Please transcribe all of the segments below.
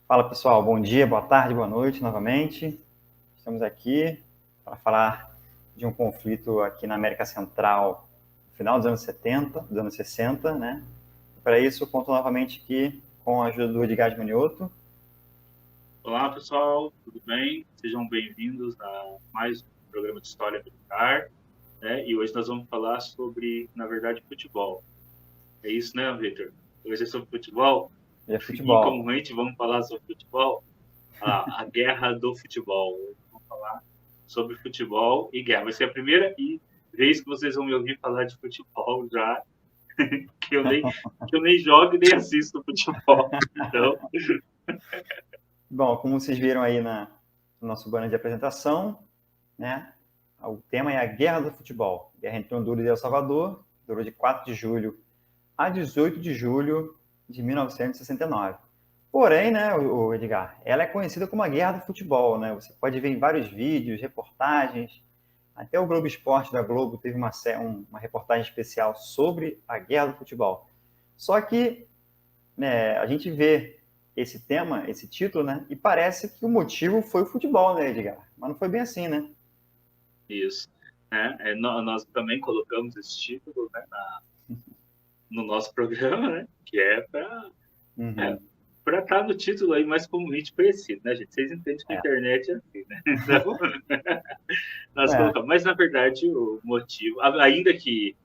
Fala pessoal, bom dia, boa tarde, boa noite novamente. Estamos aqui para falar de um conflito aqui na América Central, no final dos anos 70, dos anos 60, né? Para isso, conto novamente aqui com a ajuda do Edgar Manioto. Olá, pessoal, tudo bem? Sejam bem-vindos a mais um programa de História Militar, né? E hoje nós vamos falar sobre, na verdade, futebol. É isso, né, Victor? Hoje é sobre futebol E é e, futebol. comumente, vamos falar sobre futebol, a guerra do futebol. Hoje vamos falar sobre futebol e guerra. Vai ser a primeira vez que vocês vão me ouvir falar de futebol já, que eu nem jogo e nem assisto futebol. Então, Bom, como vocês viram aí no nosso banner de apresentação, né? O tema é a Guerra do Futebol. Guerra entre Honduras e El Salvador, durou de 4 de julho a 18 de julho de 1969. Porém, né, o Edgar, ela é conhecida como a Guerra do Futebol, né? Você pode ver em vários vídeos, reportagens, até o Globo Esporte da Globo teve uma reportagem especial sobre a Guerra do Futebol. Só que, né, a gente vê esse tema, esse título, né, e parece que o motivo foi o futebol, né, Edgar? Mas não foi bem assim, né? isso. Nós também colocamos esse título, né, no nosso programa, né? Que é Uhum. para estar no título aí mais comumente conhecido, né, gente? Vocês entendem que a É. internet é assim, né? Então, nós É. colocamos. Mas, na verdade, o motivo, ainda que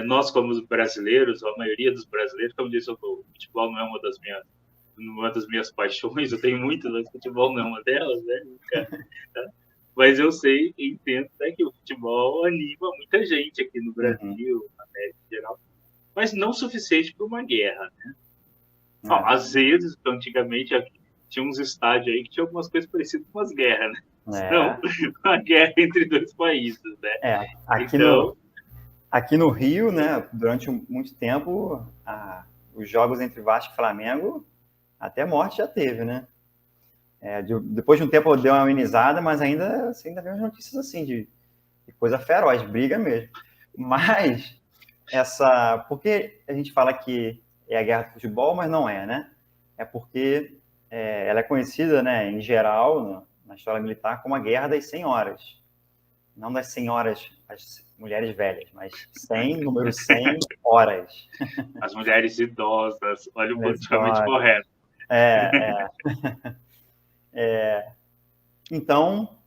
nós, como brasileiros, a maioria dos brasileiros, como disse, o futebol não é uma das minhas paixões, eu tenho muitas, mas futebol não é uma delas, né? Nunca, tá? Mas eu sei e entendo, né, que o futebol anima muita gente aqui no Uhum. Brasil, na América em geral, mas não o suficiente para uma guerra. Bom, É. às vezes, antigamente, tinha uns estádios aí que tinha algumas coisas parecidas com as guerras, né? Não, É. uma guerra entre dois países, né? É. Aqui no, Então, Aqui no Rio, né, durante muito tempo, os jogos entre Vasco e Flamengo, até morte já teve, né? Depois de um tempo deu uma amenizada, mas ainda, assim, ainda vemos notícias assim, de coisa feroz, briga mesmo. Mas, por que a gente fala que é a guerra do futebol, mas não é, né? É porque ela é conhecida, né, em geral, na história militar, como a Guerra das 100 Horas. Não das senhoras, as mulheres velhas, mas 100, número 100 horas. as mulheres idosas, olha o Mulheres politicamente idosas. correto. É, então,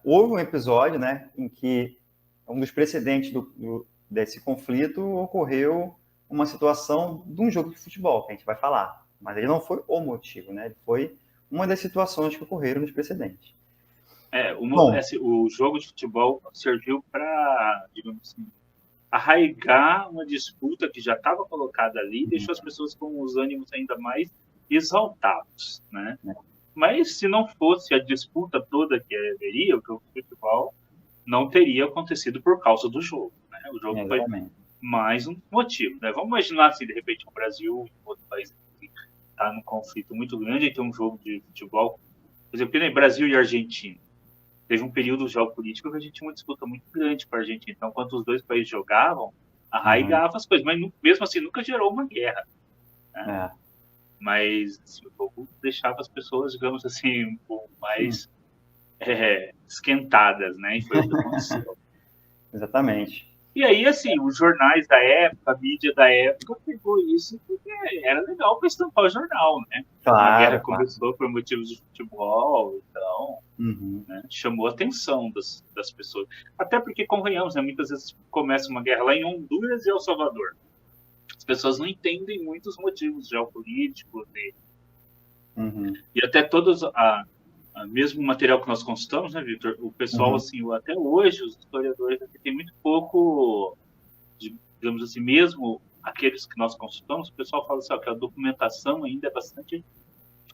houve um episódio, né, em que um dos precedentes desse conflito ocorreu uma situação de um jogo de futebol, que a gente vai falar. Mas ele não foi o motivo, né? Ele foi uma das situações que ocorreram nos precedentes. Bom, Assim, o jogo de futebol serviu para, digamos assim, arraigar uma disputa que já estava colocada ali e deixou as pessoas com os ânimos ainda mais exaltados, né? né, Mas se não fosse a disputa toda que haveria, o jogo de futebol não teria acontecido por causa do jogo, né? O jogo foi exatamente. mais um motivo, né? Vamos imaginar se de repente o Brasil, outro país, está num conflito muito grande e tem um jogo de futebol, por exemplo, que nem Brasil e Argentina. Teve um período geopolítico que a gente tinha uma disputa muito grande com a Argentina. Então, quando os dois países jogavam, Uhum, arraigava as coisas, mas mesmo assim nunca gerou uma guerra, né? é. Mas assim, o jogo deixava as pessoas, digamos assim, um pouco mais esquentadas, né? E foi o que aconteceu. Exatamente. E aí, assim, os jornais da época, a mídia da época pegou isso porque era legal para estampar o jornal, né? Uma guerra Claro, claro. começou por motivos de futebol, então, Uhum, né, chamou a atenção das pessoas. Até porque, convenhamos, né, muitas vezes começa uma guerra lá em Honduras e El Salvador. As pessoas não entendem muito os motivos geopolíticos uhum, e até todos mesmo o material que nós consultamos, né, Victor? O pessoal, uhum. assim, até hoje, os historiadores aqui têm muito pouco, digamos assim, mesmo aqueles que nós consultamos, o pessoal fala assim, ó, que a documentação ainda é bastante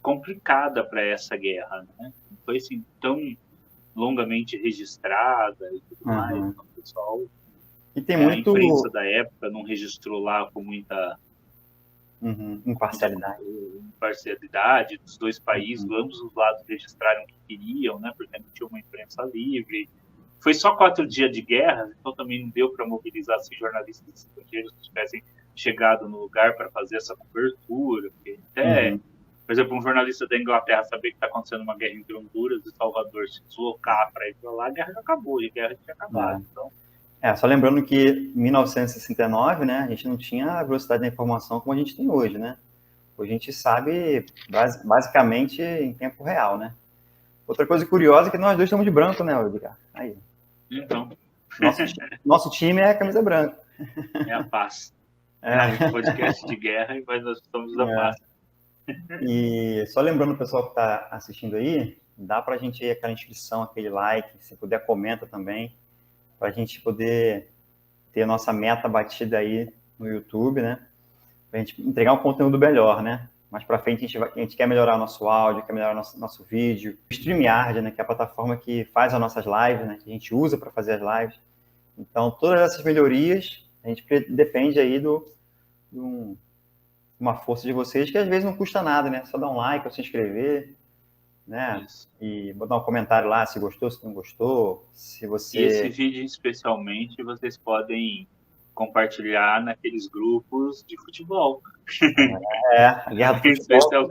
complicada para essa guerra, né? Não foi assim tão longamente registrada e tudo mais. Uhum. Então, o pessoal, E tem a imprensa muito da época não registrou lá com muita imparcialidade. parcialidade dos dois países, Uhum. ambos os lados registraram o que queriam, né? Porque não tinha uma imprensa livre. Foi só 4 dias de guerra, então também não deu para mobilizar assim, jornalistas estrangeiros que tivessem chegado no lugar para fazer essa cobertura, porque até Uhum. Por exemplo, um jornalista da Inglaterra saber que está acontecendo uma guerra entre Honduras e Salvador, se deslocar para ir para lá, a guerra já acabou, a guerra tinha acabado. Então, só lembrando que em 1969, né, a gente não tinha a velocidade da informação como a gente tem hoje, né? Hoje a gente sabe basicamente em tempo real, né? Outra coisa curiosa é que nós dois estamos de branco, né, Edgar? Aí. Então. Nosso time é a camisa branca. É a paz. É um podcast de guerra, mas nós estamos da paz. E só lembrando o pessoal que está assistindo aí, dá para a gente ir aquela inscrição, aquele like, se puder comenta também, para a gente poder ter a nossa meta batida aí no YouTube, né? Para a gente entregar um conteúdo melhor, né? Mais para frente a gente quer melhorar o nosso áudio, quer melhorar nosso vídeo. O StreamYard, né? Que é a plataforma que faz as nossas lives, né? Que a gente usa para fazer as lives. Então, todas essas melhorias, a gente depende aí de uma força de vocês, que às vezes não custa nada, né? Só dar um like ou se inscrever, né? Isso. E botar um comentário lá se gostou, se não gostou, se você... E esse vídeo, especialmente, vocês podem compartilhar naqueles grupos de futebol. A guerra do futebol.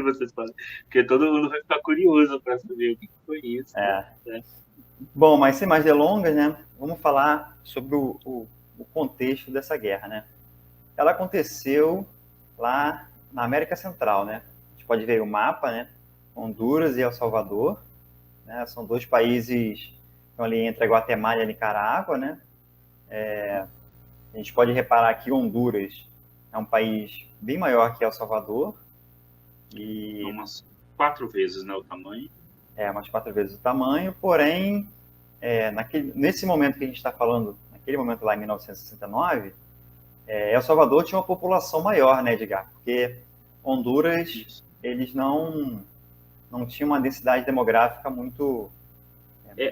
Vocês podem... Porque todo mundo vai ficar curioso para saber o que foi isso. Né? Bom, mas sem mais delongas, né? Vamos falar sobre o contexto dessa guerra, né? Ela aconteceu lá na América Central, né? A gente pode ver o mapa, né? Honduras e El Salvador, né? São dois países que estão ali entre a Guatemala e a Nicarágua, né? A gente pode reparar que Honduras é um país bem maior que El Salvador. E... umas 4 vezes, né, o tamanho. Umas 4 vezes o tamanho, porém, nesse momento que a gente está falando, naquele momento lá em 1969, El Salvador tinha uma população maior, né, Edgar? Porque Honduras, eles não tinham uma densidade demográfica muito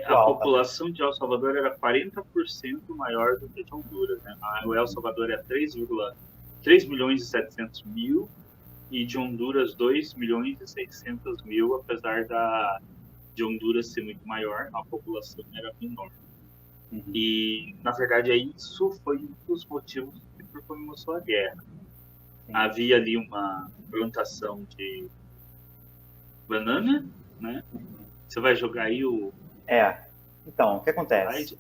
a alta. População de El Salvador era 40% maior do que de Honduras, né? O El Salvador é 3 milhões e 700 mil e de Honduras 2 milhões e 600 mil, apesar de Honduras ser muito maior, a população era menor. Uhum. E, na verdade, isso foi um dos motivos que começou a guerra. Sim. Havia ali uma plantação de banana, né? Você vai jogar aí o... Então, o que acontece?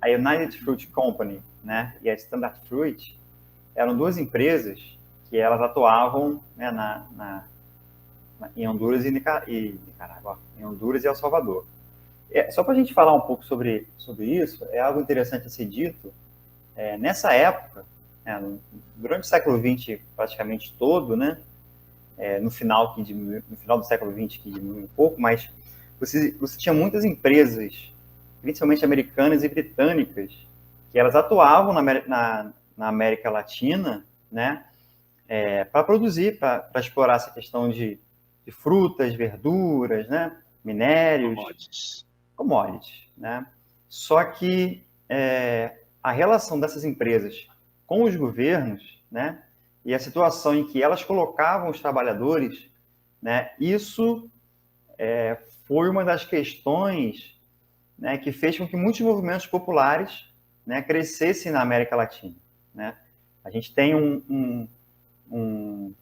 A United Fruit Company, né, e a Standard Fruit eram duas empresas que elas atuavam, né, em Honduras e Nicarágua, em Honduras e El Salvador. Só para a gente falar um pouco sobre isso, é algo interessante a ser dito. Nessa época, durante o século XX praticamente todo, né, no final do século XX que diminuiu um pouco, mas você tinha muitas empresas, principalmente americanas e britânicas, que elas atuavam na América Latina, né, para produzir, para explorar essa questão de frutas, verduras, né, minérios, commodities, né? Só que a relação dessas empresas com os governos, né, e a situação em que elas colocavam os trabalhadores, né, isso foi uma das questões, né, que fez com que muitos movimentos populares, né, crescessem na América Latina, né? A gente tem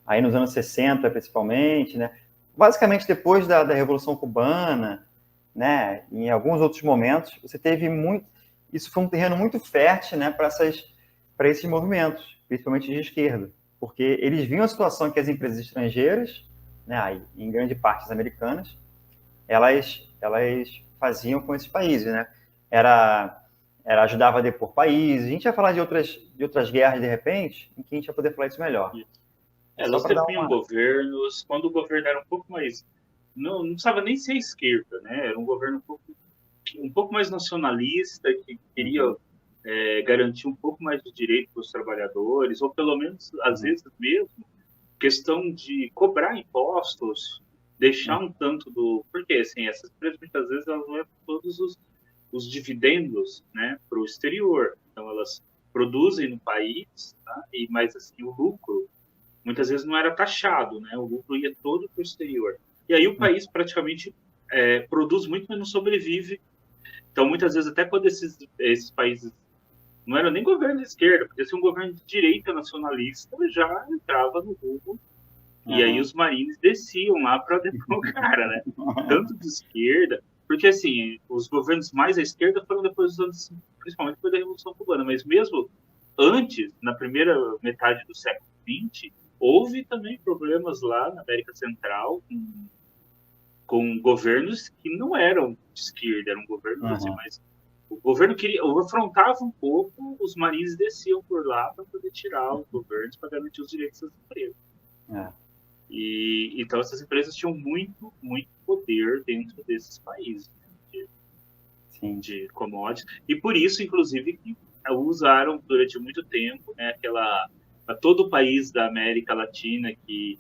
aí nos anos 60, principalmente, né, basicamente depois da Revolução Cubana, né, em alguns outros momentos, você teve isso foi um terreno muito fértil, né, para esses movimentos, principalmente de esquerda, porque eles viam a situação que as empresas estrangeiras, né, em grande parte as americanas, elas faziam com esses países, né? Ajudava a depor países. A gente vai falar de outras guerras, de repente, em que a gente vai poder falar isso melhor. Elas depunham governos, quando o governo era um pouco mais... Não precisava nem ser esquerda, né? Era um governo um pouco mais nacionalista, que queria garantir um pouco mais de direito para os trabalhadores, ou pelo menos, às vezes mesmo, questão de cobrar impostos, deixar um tanto do... Porque, assim, essas empresas, muitas vezes, elas levam todos os dividendos, né, para o exterior. Então, elas produzem no país, tá? Mas, assim, o lucro, muitas vezes, não era taxado, né? O lucro ia todo para o exterior. E aí o país, praticamente, produz muito, mas não sobrevive. Então, muitas vezes, até quando esses países não eram nem governo de esquerda, podia ser um governo de direita nacionalista, já entrava no rumo E aí os Marines desciam lá para derrubar o cara, né? Tanto de esquerda, porque assim, os governos mais à esquerda foram depois dos anos, principalmente depois da Revolução Cubana, mas mesmo antes, na primeira metade do século XX, houve também problemas lá na América Central com governos que não eram de esquerda, eram governos assim, mas o governo afrontava um pouco, os marines desciam por lá para poder tirar os governos para garantir os direitos das empresas. E então essas empresas tinham muito, muito poder dentro desses países, né, de commodities, e por isso, inclusive, que usaram durante muito tempo, né, todo o país da América Latina que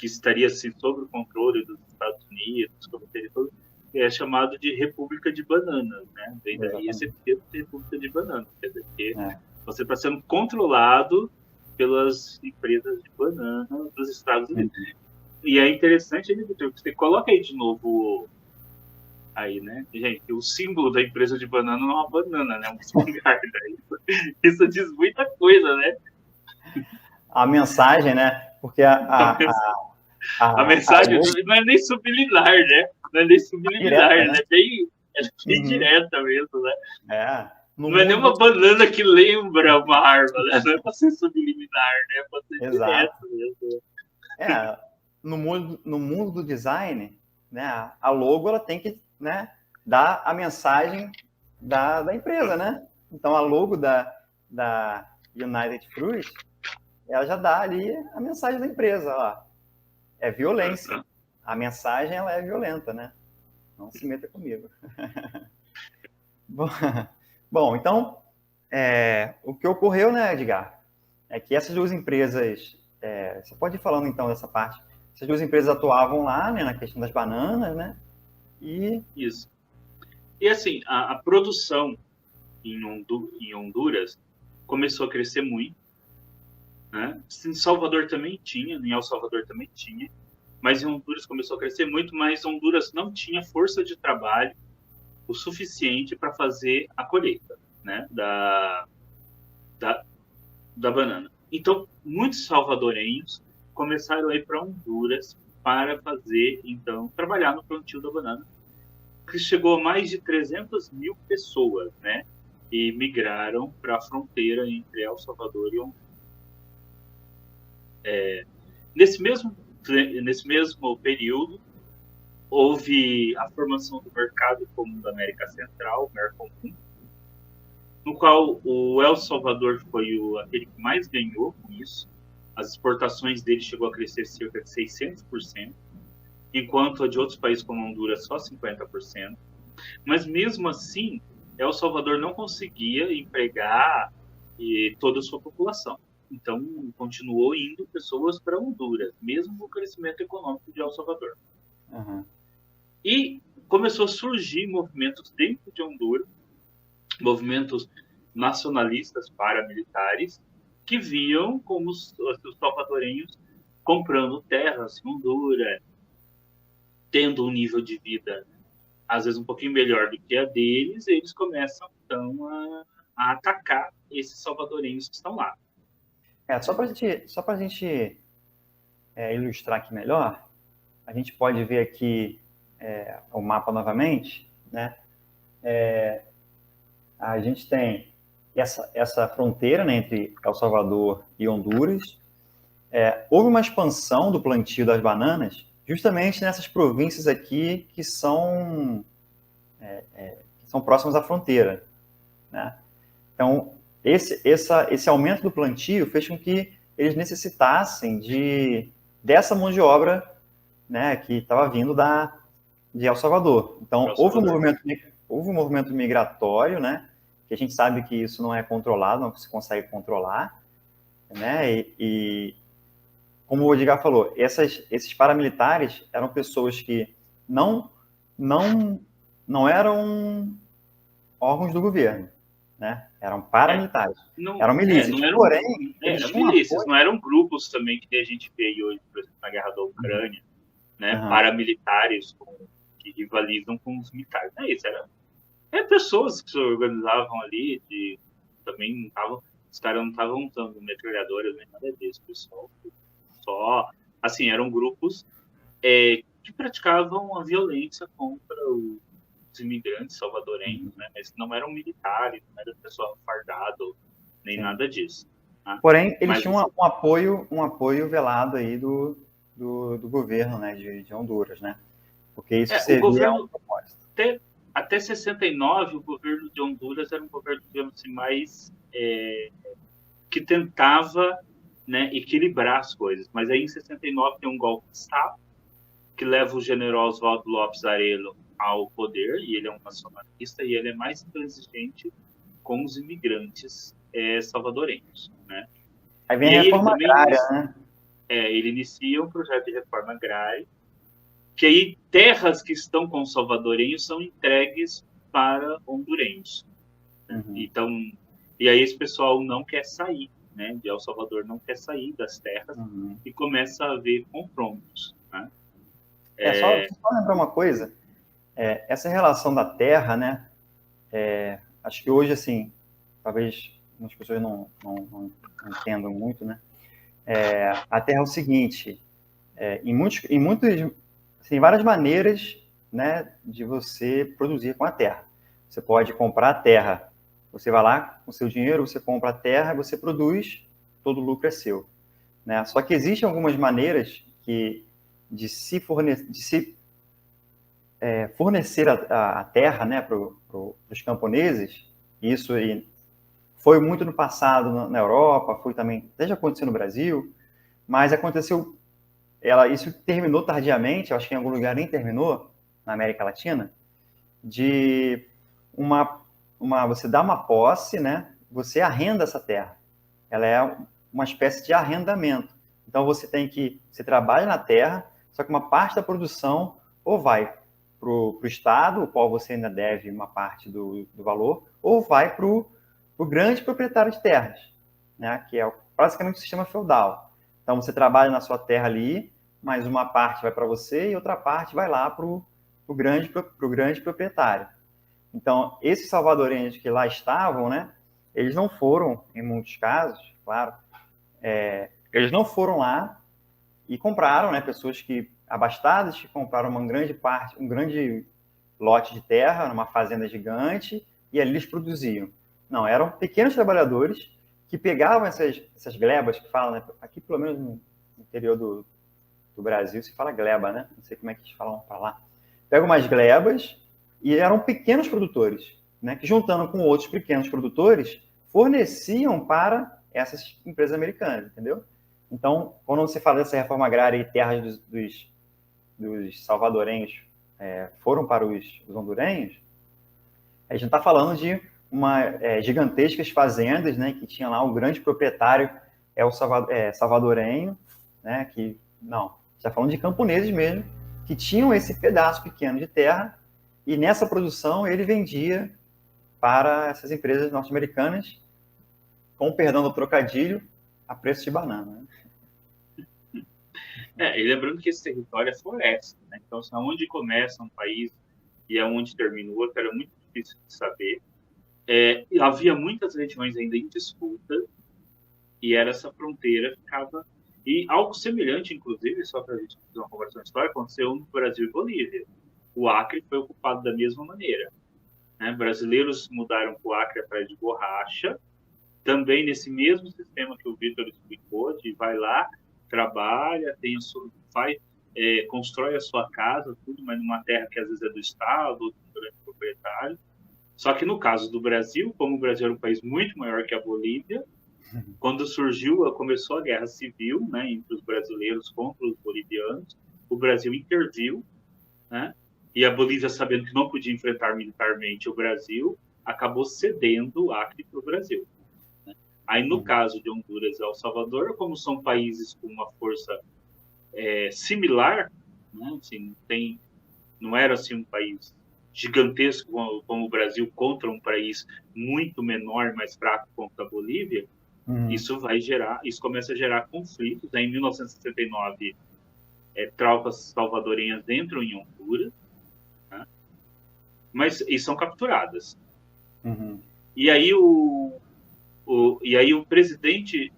estaria assim, sob o controle dos Estados Unidos, como território, é chamado de República de Bananas, né? Vem daí esse termo de República de Bananas, quer dizer que você está sendo controlado pelas empresas de banana dos Estados Unidos. E é interessante, Vitor, que você coloca aí de novo aí, né? Gente, o símbolo da empresa de banana não é uma banana, né? É um espingarda. Isso diz muita coisa, né? A mensagem, né? Porque a mensagem não é nem subliminar, né? Não é nem subliminar, direta, né? É bem direta mesmo, né? Não é nem uma banana que lembra uma árvore, né? Não é para ser subliminar, né? É para ser direto mesmo. No mundo do design, né? A logo ela tem que, né, dar a mensagem da empresa, né? Então a logo da United Fruit, ela já dá ali a mensagem da empresa, ó. É violência. A mensagem ela é violenta, né? Não se meta comigo. Bom, então, o que ocorreu, né, Edgar, é que essas duas empresas, você pode ir falando então dessa parte, essas duas empresas atuavam lá, né, na questão das bananas, né? Isso. E assim, a produção em Honduras começou a crescer muito, né? Em Salvador também tinha, em El Salvador também tinha, mas em Honduras começou a crescer muito, mas Honduras não tinha força de trabalho o suficiente para fazer a colheita, né, da banana. Então, muitos salvadorenhos começaram a ir para Honduras para fazer, então, trabalhar no plantio da banana, que chegou a mais de 300 mil pessoas, né, e migraram para a fronteira entre El Salvador e Honduras. Nesse mesmo período, houve a formação do Mercado Comum da América Central, o Mercosur, no qual o El Salvador foi aquele que mais ganhou com isso. As exportações dele chegou a crescer cerca de 600%, enquanto a de outros países como Honduras só 50%. Mas mesmo assim, El Salvador não conseguia empregar toda a sua população. Então, continuou indo pessoas para Honduras, mesmo com o crescimento econômico de El Salvador. E começou a surgir movimentos dentro de Honduras, movimentos nacionalistas paramilitares, que viam como os salvadorenhos comprando terras em Honduras, tendo um nível de vida, às vezes, um pouquinho melhor do que a deles, e eles começam, então, a atacar esses salvadorenhos que estão lá. Só para a gente ilustrar aqui melhor, a gente pode ver aqui o mapa novamente, né? A gente tem essa fronteira, né, entre El Salvador e Honduras. Houve uma expansão do plantio das bananas justamente nessas províncias aqui que são próximas à fronteira, né? Então, esse aumento do plantio fez com que eles necessitassem dessa mão de obra, né, que estava vindo de El Salvador. Então, houve um movimento migratório, né, que a gente sabe que isso não é controlado, não se consegue controlar, né, e como o Edgar falou, esses paramilitares eram pessoas que não eram órgãos do governo, né? Eram paramilitares, eram milícias. Porém, eram milícias, não eram grupos também que a gente vê hoje, por exemplo, na guerra da Ucrânia, né? Paramilitares que rivalizam com os militares. Não é isso, eram pessoas que se organizavam ali, também não estavam, os caras não estavam usando metralhadoras nem nada disso, pessoal. Só assim, eram grupos que praticavam a violência contra os imigrantes salvadorenhos, né? Mas não eram militares, não era pessoal fardado, nem Sim. nada disso. Tá? Porém, eles Mas, tinham um apoio velado aí do governo, né, de Honduras, né? Porque isso o servia a um governo, propósito. até 69, o governo de Honduras era um governo, digamos assim, mais que tentava, né, equilibrar as coisas. Mas aí em 69 tem um golpe de Estado que leva o general Oswaldo Lopes Arellano ao poder, e ele é um nacionalista, e ele é mais intransigente com os imigrantes salvadorenhos, né? Aí vem E a aí ele reforma também agrária, né? ele inicia um projeto de reforma agrária, que aí terras que estão com os salvadorenhos são entregues para hondurenhos. Né? Uhum. Então, e aí esse pessoal não quer sair, né? De El Salvador não quer sair das terras e começa a haver confrontos. Né? Só lembrar uma coisa, essa relação da terra, né? Acho que hoje, assim, talvez as pessoas não entendam muito, né? A terra é o seguinte, em muitos, assim, várias maneiras, né, de você produzir com a terra. Você pode comprar a terra, você vai lá com o seu dinheiro, você compra a terra, você produz, todo o lucro é seu, né? Só que existem algumas maneiras de se fornecer a terra, né, para os camponeses. Isso foi muito no passado na Europa, foi também, até já aconteceu no Brasil, mas aconteceu, isso terminou tardiamente, eu acho que em algum lugar nem terminou, na América Latina, de você dá uma posse, né, você arrenda essa terra. Ela é uma espécie de arrendamento. Então você trabalha na terra, só que uma parte da produção ou vai para o Estado, o qual você ainda deve uma parte do valor, ou vai para o grande proprietário de terras, né, que é basicamente o sistema feudal. Então você trabalha na sua terra ali, mas uma parte vai para você e outra parte vai lá para o grande proprietário. Então, esses salvadorenhos que lá estavam, né, eles não foram, em muitos casos, claro, eles não foram lá e compraram, né, pessoas abastadas que compraram um grande lote de terra, numa fazenda gigante, e ali eles produziam. Não, eram pequenos trabalhadores que pegavam essas glebas que falam, né, aqui pelo menos no interior do Brasil se fala gleba, né? Não sei como é que eles falam para lá. Pegam umas glebas e eram pequenos produtores, né, que juntando com outros pequenos produtores forneciam para essas empresas americanas, entendeu? Então, quando você fala dessa reforma agrária e terras dos salvadorenhos foram para os hondurenhos, a gente está falando de gigantescas fazendas, né, que tinha lá um grande proprietário, o salvadorenho, né, que não, está falando de camponeses mesmo, que tinham esse pedaço pequeno de terra e nessa produção ele vendia para essas empresas norte-americanas, com perdão do trocadilho, a preço de banana. Né? E lembrando que esse território é floresta, né? Então, assim, aonde começa um país e aonde termina o outro era muito difícil de saber. Havia muitas regiões ainda em disputa e era essa fronteira ficava... E algo semelhante, inclusive, só para a gente fazer uma comparação histórica, aconteceu no Brasil e Bolívia. O Acre foi ocupado da mesma maneira. Né? Brasileiros mudaram para o Acre atrás de borracha, também nesse mesmo sistema que o Vitor explicou, de vai lá, trabalha, constrói a sua casa, tudo, mas numa terra que às vezes é do Estado, ou do grande proprietário. Só que no caso do Brasil, como o Brasil era um país muito maior que a Bolívia, quando começou a guerra civil, né, entre os brasileiros contra os bolivianos, o Brasil interviu, né, e a Bolívia, sabendo que não podia enfrentar militarmente o Brasil, acabou cedendo o Acre para o Brasil. Né? Aí, no caso de Honduras e El Salvador, como são países com uma força similar, né, assim, não era assim um país gigantesco como o Brasil contra um país muito menor, mais fraco contra a Bolívia, isso começa a gerar conflitos. Em 1969, tropas salvadorenhas entram em Honduras, né? E são capturadas. Uhum. E aí o presidente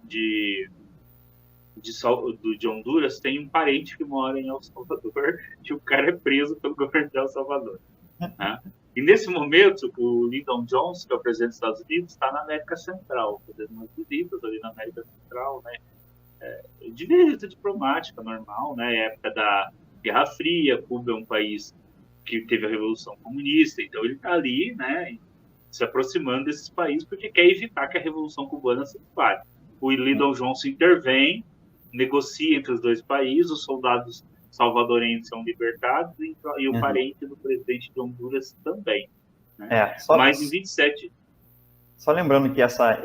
de Honduras tem um parente que mora em El Salvador e o cara é preso pelo governo de El Salvador. Né? E nesse momento, o Lyndon Johnson, que é o presidente dos Estados Unidos, está na América Central, fazendo umas visitas ali na América Central, né? De visita diplomática normal, né? Época da Guerra Fria, Cuba é um país que teve a Revolução Comunista, então ele está ali, né? Se aproximando desses países porque quer evitar que a Revolução Cubana se espalhe. O Lyndon Johnson intervém, negocia entre os dois países, os soldados salvadorenhos são libertados e o parente do presidente de Honduras também. Né? Mas em 27... Só lembrando que essa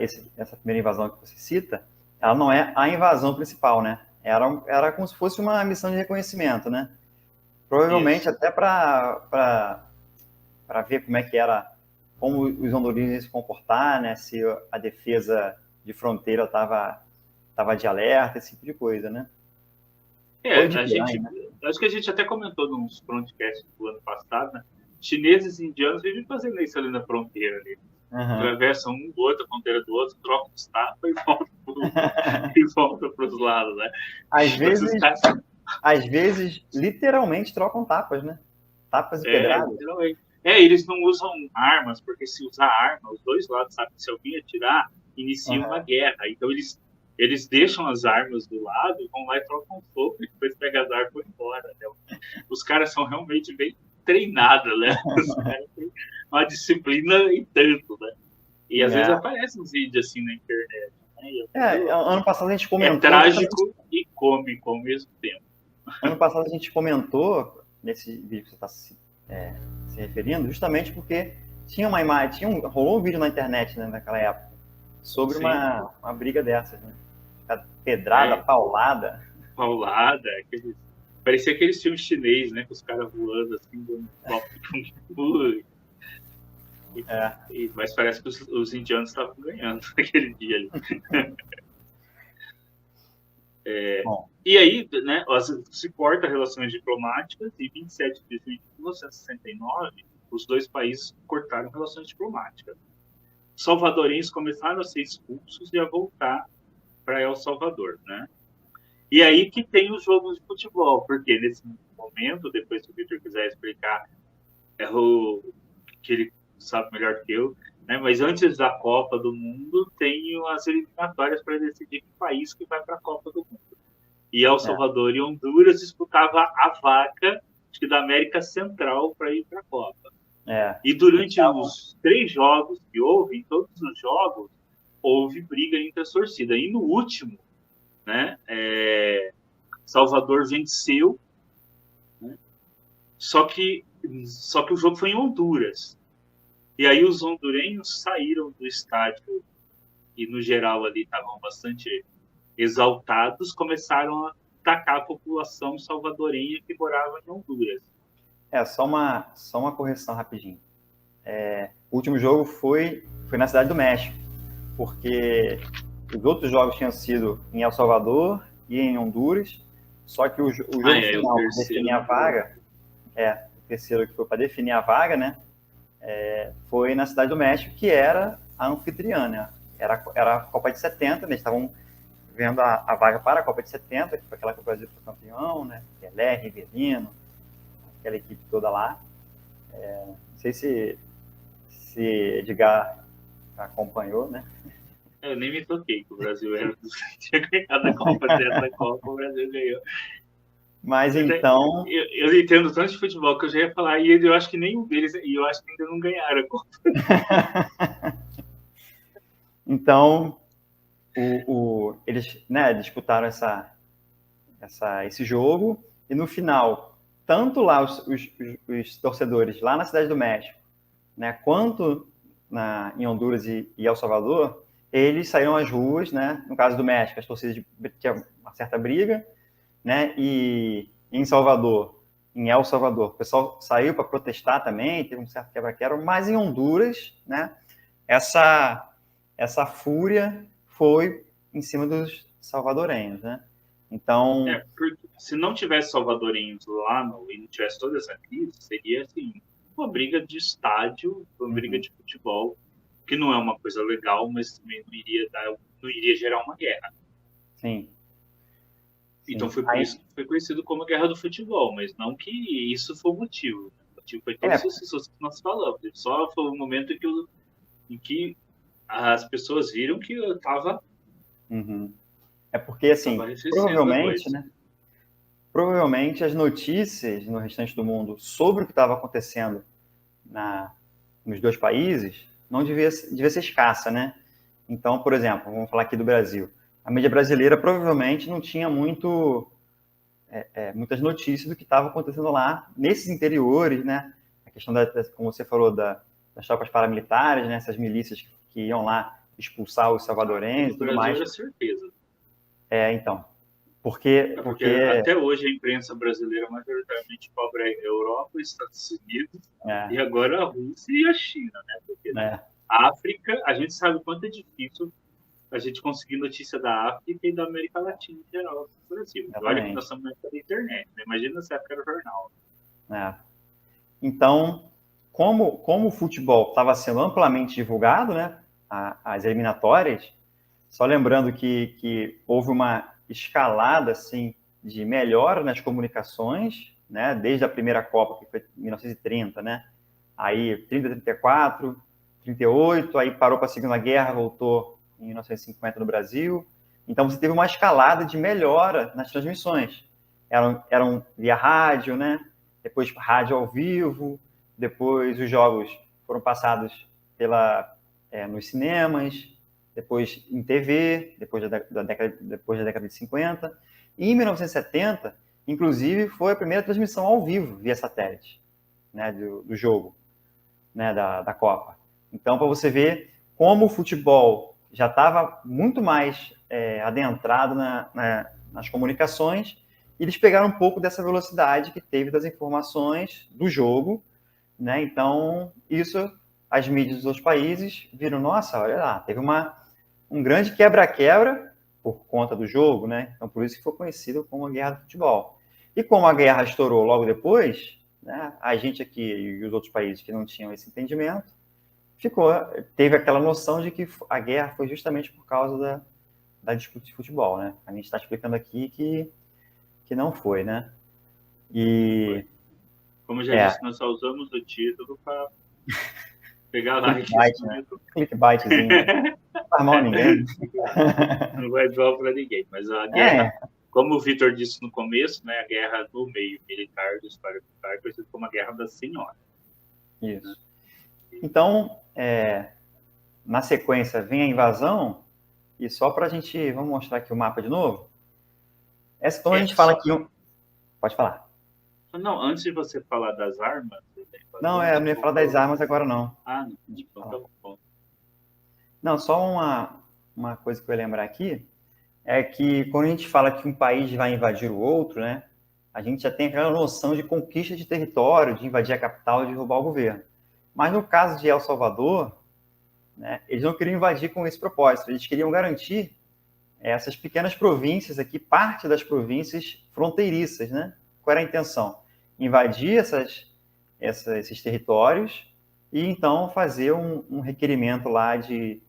primeira invasão que você cita, ela não é a invasão principal, né? Era como se fosse uma missão de reconhecimento, né? Provavelmente isso. Até para ver como é que era, como os hondurenses iam se comportar, né? Se a defesa de fronteira estava de alerta, esse tipo de coisa, né? Acho que a gente até comentou nos frontcasts do ano passado, né? Chineses e indianos vivem fazendo isso ali na fronteira. Ali. Atravessam um do outro, a fronteira do outro, trocam os tapas e voltam para os lados, né? Às vezes, literalmente trocam tapas, né? Tapas e pedradas. Literalmente. Eles não usam armas, porque se usar arma, os dois lados sabem que se alguém atirar, inicia uma guerra. Então, eles deixam as armas do lado, vão lá e trocam fogo, e depois pegam as armas e vão embora. Né? Os caras são realmente bem treinados, né? Os caras têm uma disciplina e tanto, né? E às vezes aparecem uns vídeos assim na internet. Né? Ano passado a gente comentou... É trágico e cômico ao mesmo tempo. Ano passado a gente comentou, nesse vídeo que você está se referindo, justamente porque tinha uma imagem, rolou um vídeo na internet, né, naquela época, sobre uma briga dessas, né? Pedrada, paulada. Paulada, parecia aqueles filmes chineses, né? Com os caras voando assim, dando golpe. Mas parece que os indianos estavam ganhando naquele dia ali. E aí, né, se corta relações diplomáticas e 27 de julho de 1969, os dois países cortaram relações diplomáticas. Salvadorenhos começaram a ser expulsos e a voltar para El Salvador, né? E aí que tem os jogos de futebol, porque nesse momento, depois se o Victor quiser explicar, que ele sabe melhor que eu, né? Mas antes da Copa do Mundo, tem as eliminatórias para decidir que país que vai para a Copa do Mundo. E El Salvador e Honduras disputavam a vaga, acho que da América Central, para ir para a Copa. E durante os 3 jogos que houve, em todos os jogos, houve briga entre as torcidas. E no último, né, Salvador venceu, né, só que o jogo foi em Honduras. E aí os hondurenhos saíram do estádio e, no geral, ali estavam bastante exaltados, começaram a atacar a população salvadorenha que morava em Honduras. Só uma correção rapidinho. O último jogo foi na Cidade do México, porque os outros jogos tinham sido em El Salvador e em Honduras, só que o jogo final para definir a vaga, o terceiro que foi para definir a vaga, né, foi na Cidade do México, que era a anfitriã, né? Era a Copa de 70, né? Eles estavam vendo a vaga para a Copa de 70, que foi aquela que o Brasil foi campeão, né? Pelé, Rivelino, aquela equipe toda lá. Não sei se Edgar acompanhou, né? Eu nem me toquei que o Brasil era dos que tinha ganhado a Copa, dessa Copa o Brasil ganhou. Mas então... Eu entendo tanto de futebol que eu já ia falar, e eu acho que nenhum deles, e eu acho que ainda não ganharam a Copa. Então, eles, né, disputaram esse jogo, e no final, tanto lá os torcedores lá na Cidade do México, né, quanto em Honduras e El Salvador, eles saíram às ruas, né? No caso do México, as torcidas tinham uma certa briga, né? E em El Salvador, o pessoal saiu para protestar também, teve um certo quebra-quebra, mas em Honduras, né? Essa fúria foi em cima dos salvadorenhos, né? Então... se não tivesse salvadorenhos lá e não tivesse toda essa crise, seria assim, uma briga de estádio, uma briga de futebol, que não é uma coisa legal, mas também não iria gerar uma guerra. Sim. Então Sim. foi por isso que foi conhecido como a Guerra do Futebol, mas não que isso foi o motivo. Né? O motivo foi todos os que nós falamos. Só foi o momento em que as pessoas viram que eu estava É porque, assim, arrefecendo a provavelmente, coisa. né? Provavelmente as notícias no restante do mundo sobre o que estava acontecendo nos dois países não devia ser escassa, né? Então, por exemplo, vamos falar aqui do Brasil. A mídia brasileira provavelmente não tinha muitas notícias do que estava acontecendo lá nesses interiores, né? A questão como você falou, das tropas paramilitares, né? Essas milícias que iam lá expulsar os salvadorenses No e tudo Brasil mais. era certeza. Então, porque, Porque até hoje a imprensa brasileira majoritariamente cobre a Europa, Estados Unidos é, e agora a Rússia e a China, né? Porque é, a África, a gente sabe o quanto é difícil a gente conseguir notícia da África e da América Latina em geral no Brasil. E olha que nós exatamente. estamos na época da internet, né? Imagina nessa época do jornal. É. Então, como o futebol estava sendo amplamente divulgado, né, as eliminatórias, só lembrando que houve uma escalada assim, de melhora nas comunicações, né, desde a primeira Copa, que foi em 1930, né, aí 30, 34, 38, aí parou para a Segunda Guerra, voltou em 1950 no Brasil. Então você teve uma escalada de melhora nas transmissões. Eram via rádio, né? Depois rádio ao vivo, depois os jogos foram passados nos cinemas, depois em TV, depois da década de 50. E em 1970, inclusive, foi a primeira transmissão ao vivo via satélite, né, do jogo, né, da Copa. Então, para você ver como o futebol já estava muito mais adentrado nas comunicações, e eles pegaram um pouco dessa velocidade que teve das informações do jogo, né? Então, isso, as mídias dos outros países viram, nossa, olha lá, teve um grande quebra-quebra por conta do jogo, né? Então, por isso que foi conhecido como a Guerra do Futebol. E como a guerra estourou logo depois, né, a gente aqui e os outros países que não tinham esse entendimento, teve aquela noção de que a guerra foi justamente por causa da disputa de futebol, né? A gente está explicando aqui que não foi, né? E Como eu já disse, nós só usamos o título para pegar likes clickbait, no né? YouTube. Clickbaitzinho. Não faz mal a ninguém. Não vai mal para ninguém, mas a guerra, como o Vitor disse no começo, né, a guerra no meio militar, da história militar, é conhecida como a Guerra da Senhora. Isso. Então, na sequência, vem a invasão, e só para a gente, vamos mostrar aqui o mapa de novo. Então a gente fala aqui, pode falar. Não, antes de você falar das armas... Não, eu não ia falar das armas agora, não. Ah, não. Então tá bom. Não, só uma coisa que eu ia lembrar aqui, é que quando a gente fala que um país vai invadir o outro, né, a gente já tem aquela noção de conquista de território, de invadir a capital, de roubar o governo. Mas no caso de El Salvador, né, eles não queriam invadir com esse propósito, eles queriam garantir essas pequenas províncias aqui, parte das províncias fronteiriças, né? Qual era a intenção? Invadir esses territórios e então fazer um requerimento lá de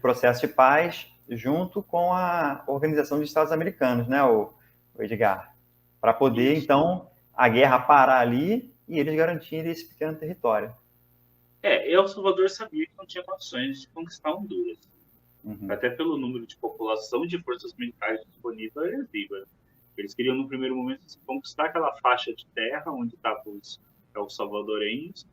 processo de paz junto com a Organização dos Estados Americanos, né, o Edgar? Para poder, então, a guerra parar ali e eles garantirem esse pequeno território. El Salvador sabia que não tinha condições de conquistar Honduras. Até pelo número de população e de forças militares disponíveis, eles queriam, no primeiro momento, conquistar aquela faixa de terra onde estavam os salvadorenhos,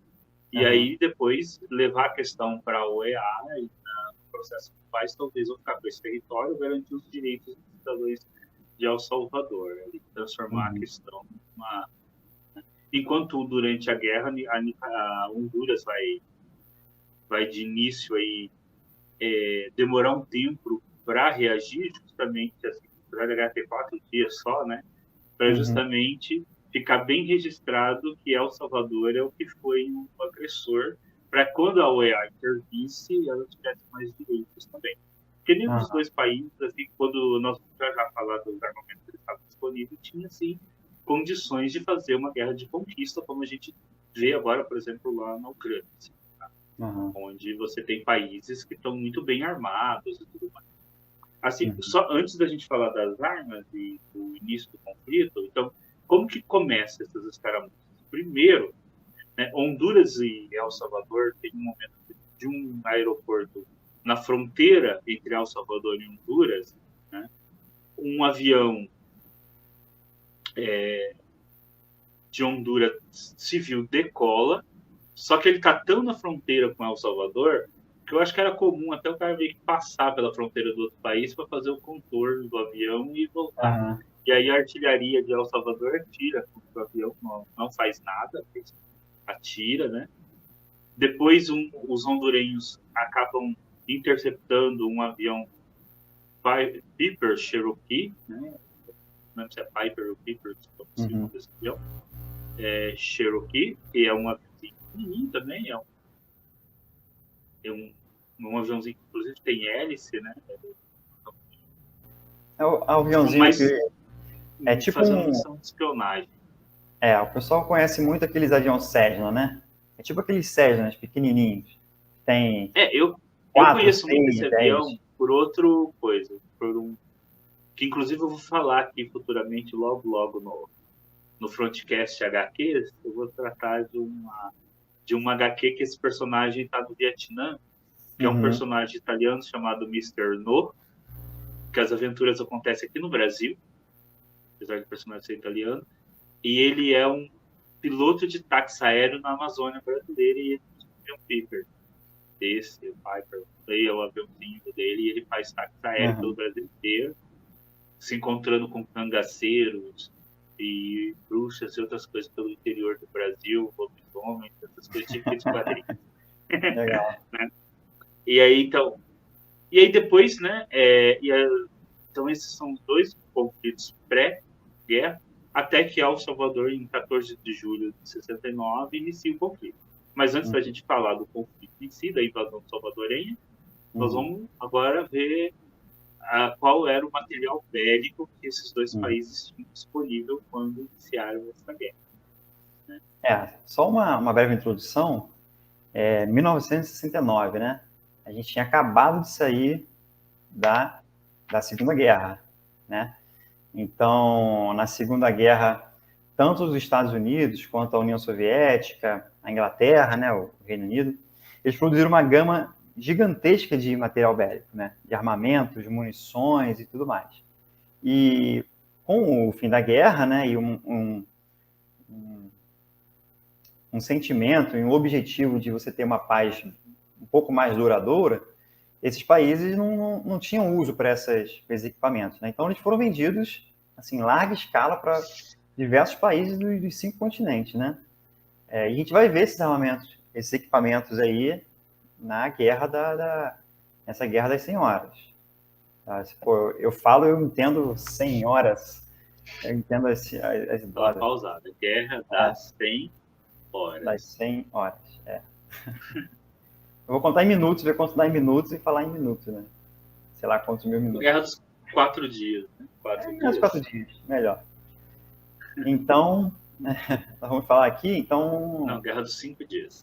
e aí depois levar a questão para a OEA e no processo de paz, talvez vão ficar com esse território, garantir os direitos dos cidadãos de El Salvador, né? Transformar a questão numa... Enquanto durante a guerra a Honduras vai de início aí demorar um tempo para reagir, justamente assim, apesar da guerra ter 4 dias só, né, para justamente ficar bem registrado que El Salvador é o que foi o agressor, para quando a OEA intervisse, ela tivesse mais direitos também. Porque nenhum dos dois países, assim, quando nós já falar dos armamentos que estavam disponíveis, tinha, assim, condições de fazer uma guerra de conquista, como a gente vê agora, por exemplo, lá na Ucrânia. Assim, onde você tem países que estão muito bem armados e tudo mais. Assim, só antes da gente falar das armas e do início do conflito, então, como que começa essas escaramuças? Primeiro, né, Honduras e El Salvador tem um momento de um aeroporto na fronteira entre El Salvador e Honduras, né, um avião de Honduras civil decola, só que ele está tão na fronteira com El Salvador que eu acho que era comum até o cara meio que passar pela fronteira do outro país para fazer o contorno do avião e voltar. E aí a artilharia de El Salvador atira contra o avião, não faz nada, atira, né? Depois os hondurenhos acabam interceptando um avião Piper Cherokee, né? Não sei se é Piper ou Piper, desse avião. Cherokee, que é um aviãozinho pequenininho também, é um aviãozinho que inclusive tem hélice, né? É o aviãozinho que é tipo fazendo missão de espionagem. O pessoal conhece muito aqueles aviões Cessna, né? É tipo aqueles Cessnas pequenininhos. Tem eu 4, conheço 6, muito esse 10. avião por outra coisa, que inclusive eu vou falar aqui futuramente, logo no Frontcast HQ, eu vou tratar de uma HQ que esse personagem está no Vietnã, que é um personagem italiano chamado Mr. No, que as aventuras acontecem aqui no Brasil, apesar do personagem ser italiano, e ele é um piloto de táxi aéreo na Amazônia brasileira e ele é um Piper. Esse, o Piper, é o aviãozinho dele e ele faz táxi aéreo pelo Brasil inteiro, se encontrando com cangaceiros e bruxas e outras coisas pelo interior do Brasil, lobisomens, essas coisas típicas de quadrinhos. Legal. Né? E aí depois, né, então esses são os dois conflitos pré-guerra, até que El Salvador, em 14 de julho de 69, inicia o conflito. Mas antes da gente falar do conflito em si, da invasão salvadorenha, nós vamos agora ver qual era o material bélico que esses dois países tinham disponível quando iniciaram essa guerra. Né? Só uma breve introdução. 1969, né? A gente tinha acabado de sair da Segunda Guerra, né? Então, na Segunda Guerra, tanto os Estados Unidos quanto a União Soviética, a Inglaterra, né, o Reino Unido, eles produziram uma gama gigantesca de material bélico, né, de armamentos, munições e tudo mais. E com o fim da guerra, né, e um sentimento e um objetivo de você ter uma paz um pouco mais duradoura, esses países não tinham uso para esses equipamentos, né? Então eles foram vendidos assim, em larga escala para diversos países dos 5 continentes, né? E a gente vai ver esses armamentos, esses equipamentos aí na guerra nessa guerra das 100 horas. Tá? Eu entendo 100 horas, eu entendo as idosas. Pausada, guerra das 100 horas. Das 100 horas, Eu vou contar em minutos, ver quanto dá em minutos e falar em minutos, né? Sei lá quantos mil minutos. Guerra dos 4 dias. Né? 4 dias, melhor. Então, nós vamos falar aqui, então... Não, Guerra dos 5 dias.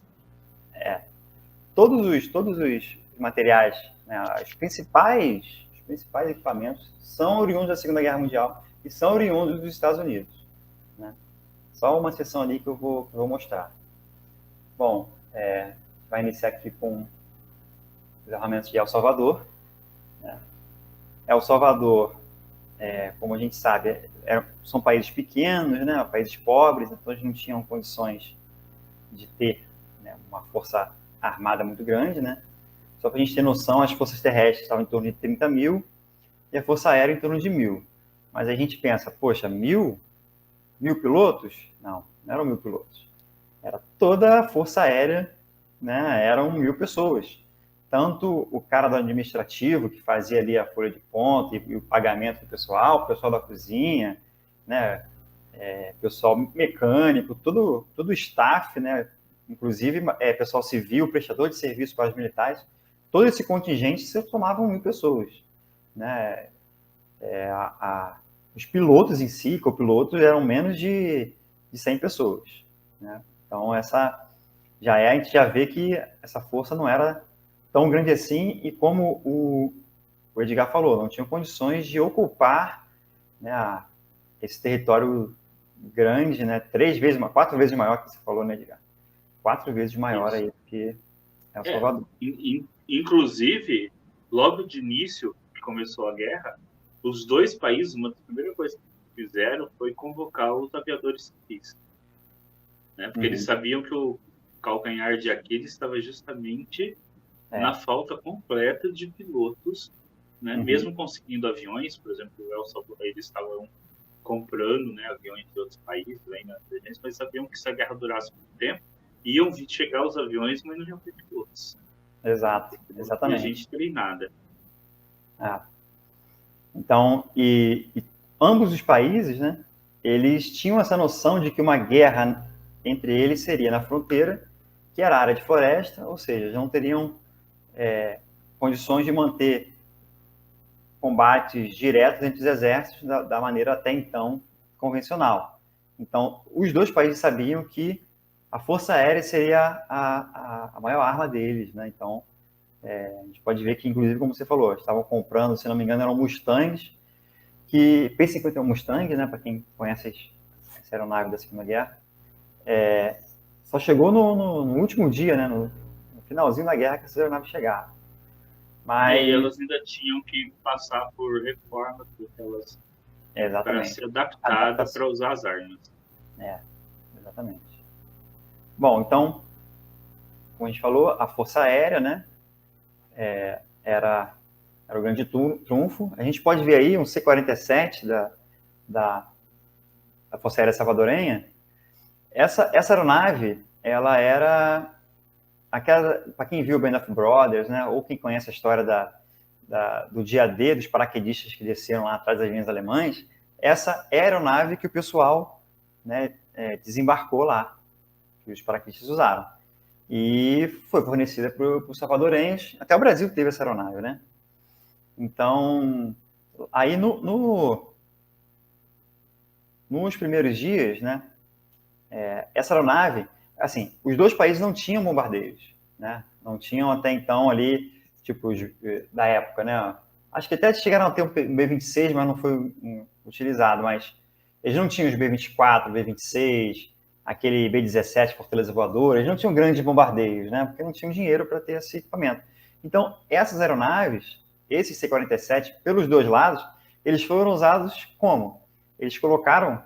Todos os materiais, né, os principais equipamentos são oriundos da Segunda Guerra Mundial e são oriundos dos Estados Unidos. Né? Só uma seção ali que eu vou mostrar. Bom, vai iniciar aqui com os armamentos de El Salvador. Né? El Salvador, como a gente sabe, são países pequenos, né? Países pobres, então eles não tinham condições de ter, né, uma força armada muito grande. Né? Só para a gente ter noção, as forças terrestres estavam em torno de 30 mil e a força aérea em torno de 1.000. Mas a gente pensa, poxa, 1.000 pilotos? Não eram 1.000 pilotos. Era toda a força aérea, né? Eram 1.000 pessoas. Tanto o cara do administrativo, que fazia ali a folha de ponta e o pagamento do pessoal, o pessoal da cozinha, né? Pessoal mecânico, todo o staff, né? Inclusive pessoal civil, prestador de serviço para os militares, todo esse contingente se tomavam 1.000 pessoas. Né? Os pilotos em si, copilotos, eram menos de 100 pessoas. Né? Então, a gente já vê que essa força não era tão grande assim, e como o Edgar falou, não tinham condições de ocupar, né, esse território grande, né, 4 vezes maior que você falou, né, Edgar? 4 vezes maior aí do que El Salvador. Inclusive, logo de início que começou a guerra, os dois países, uma das primeiras coisas que fizeram foi convocar os aviadores civis, né? Porque eles sabiam que o calcanhar de Aquiles estava justamente na falta completa de pilotos, né? Mesmo conseguindo aviões, por exemplo, o El Salvador, eles estavam comprando, né, aviões de outros países, aí na emergência, mas sabiam que se a guerra durasse muito tempo, iam chegar os aviões, mas não iam ter pilotos. Exato, exatamente. E a gente treinada. Então, e ambos os países, né, eles tinham essa noção de que uma guerra entre eles seria na fronteira, que era área de floresta, ou seja, não teriam condições de manter combates diretos entre os exércitos da maneira até então convencional. Então, os dois países sabiam que a força aérea seria a maior arma deles, né? Então, a gente pode ver que, inclusive, como você falou, estavam comprando, se não me engano, eram Mustangs, que P-51 Mustang, né, para quem conhece essa aeronave da Segunda Guerra, só chegou no último dia, né, no finalzinho da guerra, que essas aeronaves chegaram. Mas... E elas ainda tinham que passar por reformas para ser adaptada para usar as armas. Exatamente. Bom, então, como a gente falou, a Força Aérea, né, era o grande trunfo. A gente pode ver aí um C-47 da Força Aérea Salvadorenha. Essa aeronave, ela era aquela, para quem viu Band of Brothers, né, ou quem conhece a história do dia D, dos paraquedistas que desceram lá atrás das linhas alemães, essa é a aeronave que o pessoal, né, desembarcou lá, que os paraquedistas usaram. E foi fornecida para os salvadorenhos. Até o Brasil teve essa aeronave, né? Então, aí nos primeiros dias, né, essa aeronave, assim, os dois países não tinham bombardeiros, né? Não tinham até então ali, tipo, da época, né? Acho que até chegaram a ter um B-26, mas não foi utilizado, mas eles não tinham os B-24, B-26, aquele B-17, Fortaleza Voadora, eles não tinham grandes bombardeios, né? Porque não tinham dinheiro para ter esse equipamento. Então, essas aeronaves, esses C-47, pelos dois lados, eles foram usados como? Eles colocaram,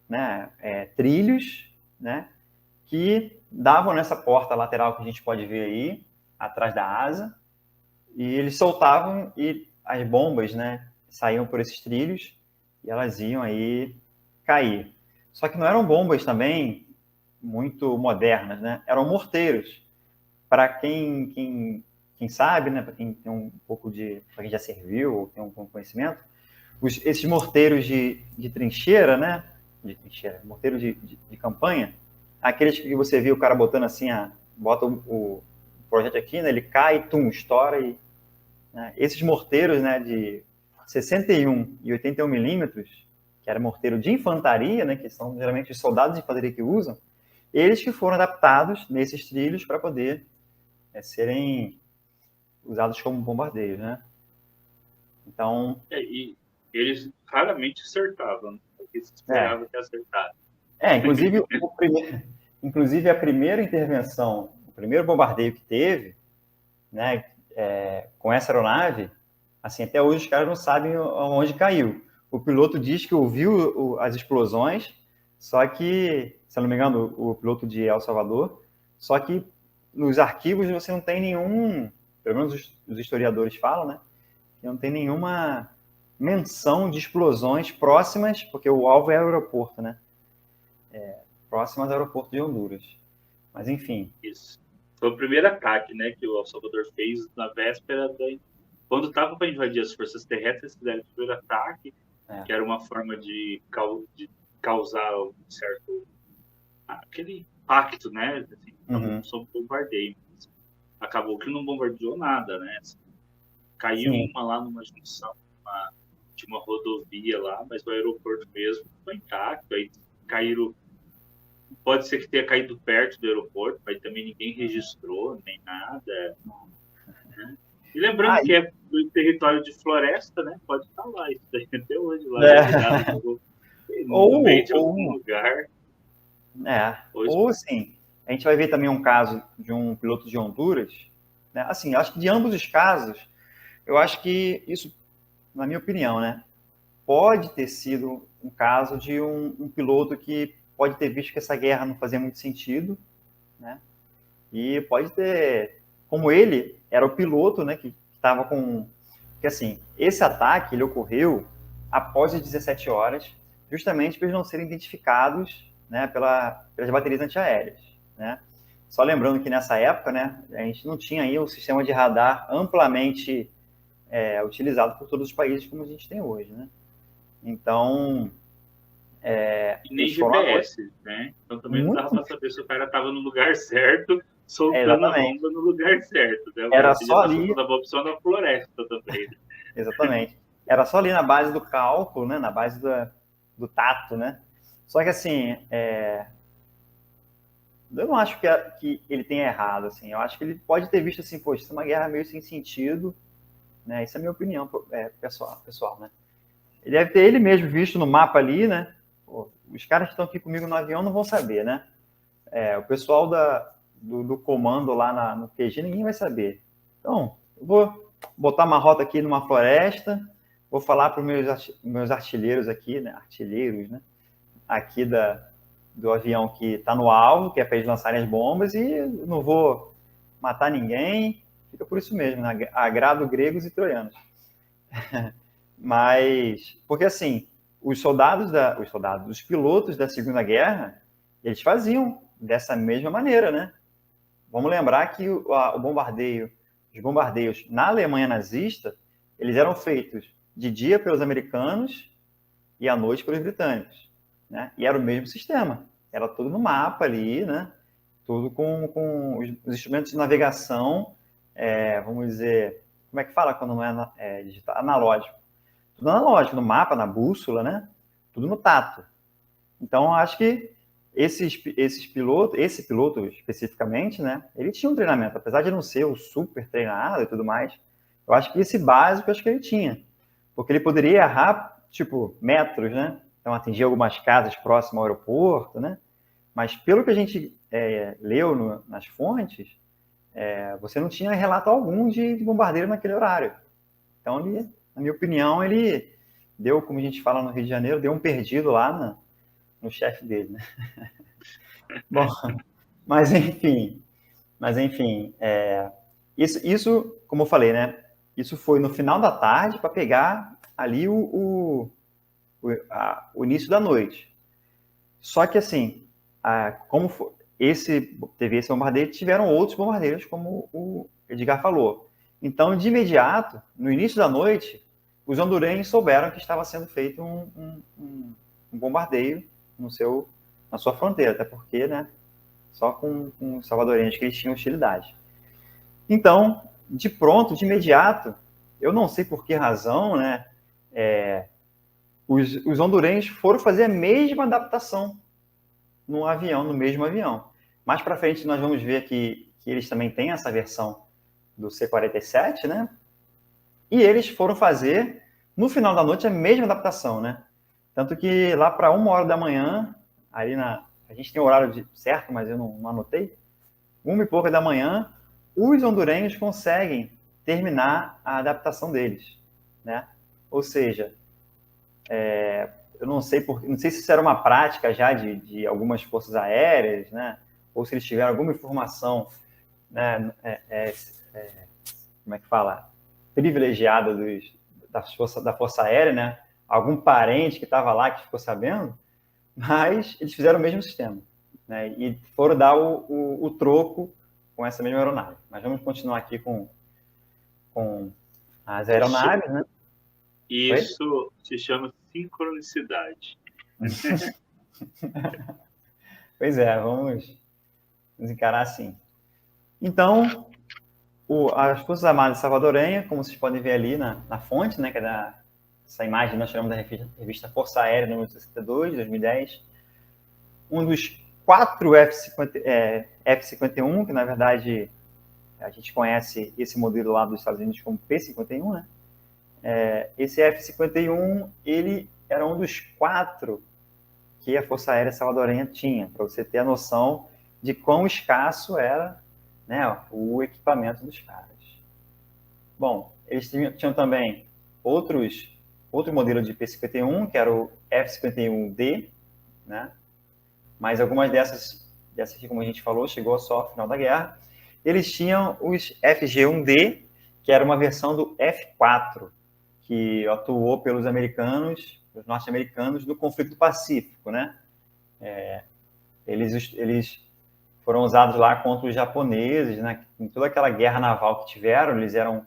né, trilhos, né, que davam nessa porta lateral que a gente pode ver aí, atrás da asa, e eles soltavam e as bombas, né, saíam por esses trilhos e elas iam aí cair. Só que não eram bombas também muito modernas, né? Eram morteiros. Para quem sabe, né, para quem tem um pouco para quem já serviu ou tem um conhecimento, esses morteiros de trincheira, né, morteiros de campanha, aqueles que você viu o cara botando assim, bota o projeto aqui, né, ele cai, estoura. Né, esses morteiros, né, de 61 e 81 milímetros, que era morteiro de infantaria, né, que são geralmente os soldados de infantaria que usam, eles que foram adaptados nesses trilhos para poder serem usados como bombardeiros, né? Então... E eles raramente acertavam, porque se esperava que acertasse. Inclusive a primeira intervenção, o primeiro bombardeio que teve, né, com essa aeronave, assim, até hoje os caras não sabem onde caiu. O piloto diz que ouviu as explosões, só que, se não me engano, o piloto de El Salvador, só que nos arquivos você não tem nenhum, pelo menos os historiadores falam, né, que não tem nenhuma menção de explosões próximas, porque o alvo é o aeroporto, né, próximas ao aeroporto de Honduras. Mas, enfim. Isso. Foi o primeiro ataque, né, que o El Salvador fez na véspera quando estava para invadir as forças terrestres, fizeram o primeiro ataque, que era uma forma de causar um certo... aquele impacto, né, assim, sobre o bombardeio. Acabou que não bombardeou nada, né? Caiu uma lá numa junção de uma rodovia lá, mas o aeroporto mesmo foi intacto. Aí caíram... Pode ser que tenha caído perto do aeroporto, mas também ninguém registrou, nem nada. Né? E lembrando que é do território de floresta, né? Pode estar lá, isso daí até hoje, lá no meio de algum lugar. Ou assim, a gente vai ver também um caso de um piloto de Honduras, né? Assim, acho que de ambos os casos, eu acho que isso, na minha opinião, né, pode ter sido um caso de um piloto que pode ter visto que essa guerra não fazia muito sentido, né? E pode ter, como ele era o piloto, né, que estava com, porque assim, esse ataque ele ocorreu após as 17 horas, justamente para eles não serem identificados, né, pelas baterias antiaéreas, né? Só lembrando que nessa época, né, a gente não tinha aí um sistema de radar amplamente utilizado por todos os países como a gente tem hoje, né? Então, e nem GPS, né? Então também não dava para saber se o cara estava no lugar certo, soltando a bomba no lugar certo, né? Era só ali. Soltando a bomba só na floresta também. Né? Exatamente. Era só ali na base do cálculo, né? Na base do tato, né? Só que assim, eu não acho que ele tenha errado, assim. Eu acho que ele pode ter visto assim, poxa, isso é uma guerra meio sem sentido, né? Isso é a minha opinião pessoal, né? Ele deve ter ele mesmo visto no mapa ali, né? Pô, os caras que estão aqui comigo no avião não vão saber, né? O pessoal do comando lá no QG, ninguém vai saber. Então, eu vou botar uma rota aqui numa floresta, vou falar para os meus artilheiros aqui, né? Artilheiros, né? Aqui do avião que está no alvo, que é para eles lançarem as bombas, e não vou matar ninguém, fica por isso mesmo, né? Agrado gregos e troianos. Mas, porque assim, os pilotos da Segunda Guerra, eles faziam dessa mesma maneira, né? Vamos lembrar que os bombardeios na Alemanha nazista, eles eram feitos de dia pelos americanos e à noite pelos britânicos, né? E era o mesmo sistema, era tudo no mapa ali, né? Tudo com os instrumentos de navegação, vamos dizer, como é que fala quando não é digital? Analógico. Tudo analógico, no mapa, na bússola, né? Tudo no tato. Então, acho que esse piloto especificamente, né? Ele tinha um treinamento, apesar de não ser o super treinado e tudo mais. Eu acho que esse básico, acho que ele tinha. Porque ele poderia errar, tipo, metros, né? Então, atingir algumas casas próximas ao aeroporto, né? Mas pelo que a gente leu nas fontes, você não tinha relato algum de bombardeiro naquele horário. Então, ele, na minha opinião, ele deu, como a gente fala no Rio de Janeiro, deu um perdido lá no chefe dele, né? Bom, mas enfim, isso, como eu falei, né? Isso foi no final da tarde para pegar ali o início da noite. Só que assim, como teve esse bombardeio, tiveram outros bombardeiros, como o Edgar falou. Então, de imediato, no início da noite, os hondurenhos souberam que estava sendo feito um bombardeio na sua fronteira, até porque, né, só com os salvadorenhos que eles tinham hostilidade. Então, de pronto, de imediato, eu não sei por que razão, né, os hondurenhos foram fazer a mesma adaptação no mesmo avião. Mais para frente nós vamos ver que eles também têm essa versão do C-47, né? E eles foram fazer, no final da noite, a mesma adaptação, né? Tanto que lá para 1h da manhã, ali a gente tem o horário certo, mas eu não anotei, 1h e pouca da manhã, os hondurenhos conseguem terminar a adaptação deles, né? Ou seja, eu não sei se isso era uma prática já de algumas forças aéreas, né? Ou se eles tiveram alguma informação, né? Como é que fala? Privilegiada da Força Aérea, né? Algum parente que estava lá que ficou sabendo, mas eles fizeram o mesmo sistema, né? E foram dar o troco com essa mesma aeronave. Mas vamos continuar aqui com as aeronaves, né? Isso se chama sincronicidade. Pois é, vamos encarar assim. Então, as Forças Armadas Salvadorenhas, como vocês podem ver ali na fonte, né, que é essa imagem nós chamamos da revista Força Aérea, número 62, de 2010, um dos 4 F-51, que na verdade A gente conhece esse modelo lá dos Estados Unidos como P-51, né? Esse F-51, ele era um dos 4 que a Força Aérea Salvadorenha tinha, para você ter a noção de quão escasso era, né, o equipamento dos caras. Bom, eles tinham também outro modelo de P-51, que era o F-51D, né? Mas algumas dessas aqui, como a gente falou, chegou só ao final da guerra. Eles tinham os FG-1D, que era uma versão do F-4, que atuou pelos norte-americanos, no conflito do Pacífico, né? Eles foram usados lá contra os japoneses, né? Em toda aquela guerra naval que tiveram, eles eram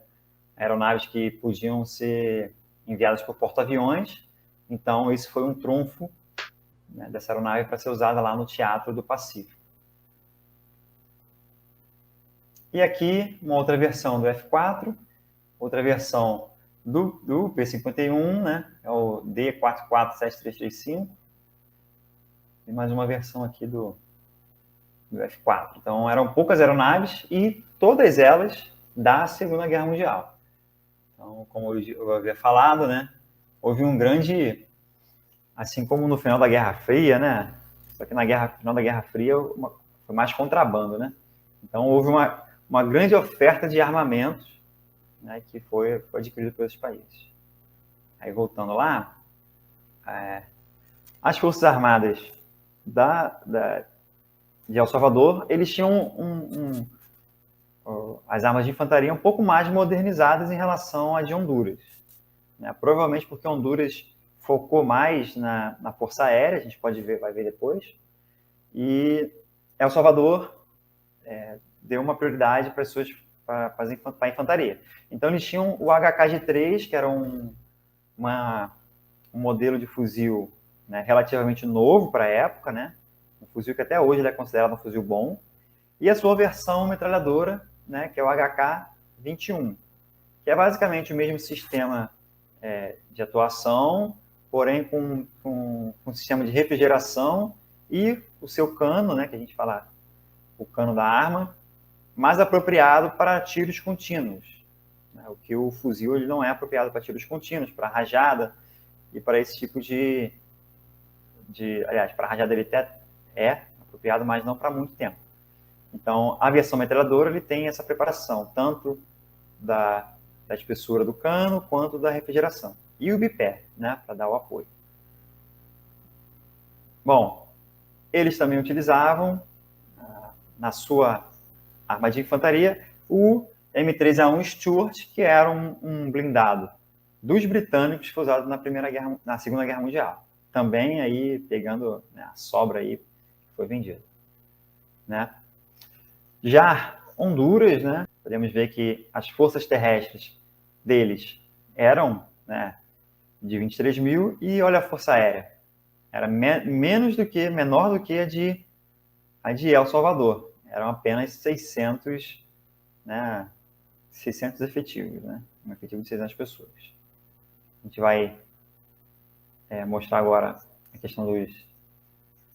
aeronaves que podiam ser enviadas por porta-aviões. Então, isso foi um trunfo, né, dessa aeronave para ser usada lá no Teatro do Pacífico. E aqui, uma outra versão do F-4, outra versão do P-51, né? É o D447335. E mais uma versão aqui do F-4. Então, eram poucas aeronaves e todas elas da Segunda Guerra Mundial. Então, como eu havia falado, né? Houve um grande, assim como no final da Guerra Fria, né? Só que no final da Guerra Fria foi mais contrabando, né? Então, houve uma grande oferta de armamentos, né, que foi adquirido pelos países. Aí, voltando lá, as Forças Armadas de El Salvador, eles tinham as armas de infantaria um pouco mais modernizadas em relação à de Honduras, né? Provavelmente porque Honduras focou mais na Força Aérea, a gente vai ver depois, e El Salvador deu uma prioridade para a infantaria. Então, eles tinham o HKG-3, que era um modelo de fuzil, né, relativamente novo para a época, né? Um fuzil que até hoje ele é considerado um fuzil bom, e a sua versão metralhadora, né, que é o HK-21, que é basicamente o mesmo sistema de atuação, porém com um sistema de refrigeração e o seu cano, né, que a gente fala o cano da arma, mais apropriado para tiros contínuos, né? O que o fuzil ele não é apropriado para tiros contínuos, para rajada e para esse tipo aliás, para rajada ele até é apropriado, mas não para muito tempo. Então, a versão metralhadora ele tem essa preparação, tanto da espessura do cano, quanto da refrigeração. E o bipé, né, para dar o apoio. Bom, eles também utilizavam, na sua arma de infantaria, o M3A1 Stuart, que era um blindado dos britânicos que foi usado na Segunda Guerra Mundial. Também aí pegando, né, a sobra aí que foi vendida, né? Já Honduras, né, podemos ver que as forças terrestres deles eram, né, de 23 mil, e olha a força aérea, era menor do que a de El Salvador, eram apenas 600, né, 600 efetivos, né, um efetivo de 600 pessoas. A gente vai mostrar agora a questão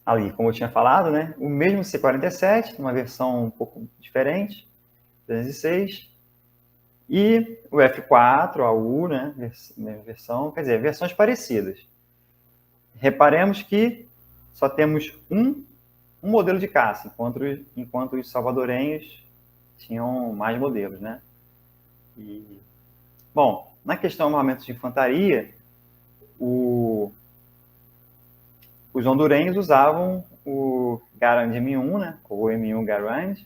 ali, como eu tinha falado, né, o mesmo C-47, uma versão um pouco diferente, 306, e o F4, a U, né, versão, quer dizer, versões parecidas. Reparemos que só temos um modelo de caça, enquanto os salvadorenhos tinham mais modelos, né? Bom, na questão de armamentos de infantaria, os hondurenhos usavam o Garand M1, né, ou M1 Garand,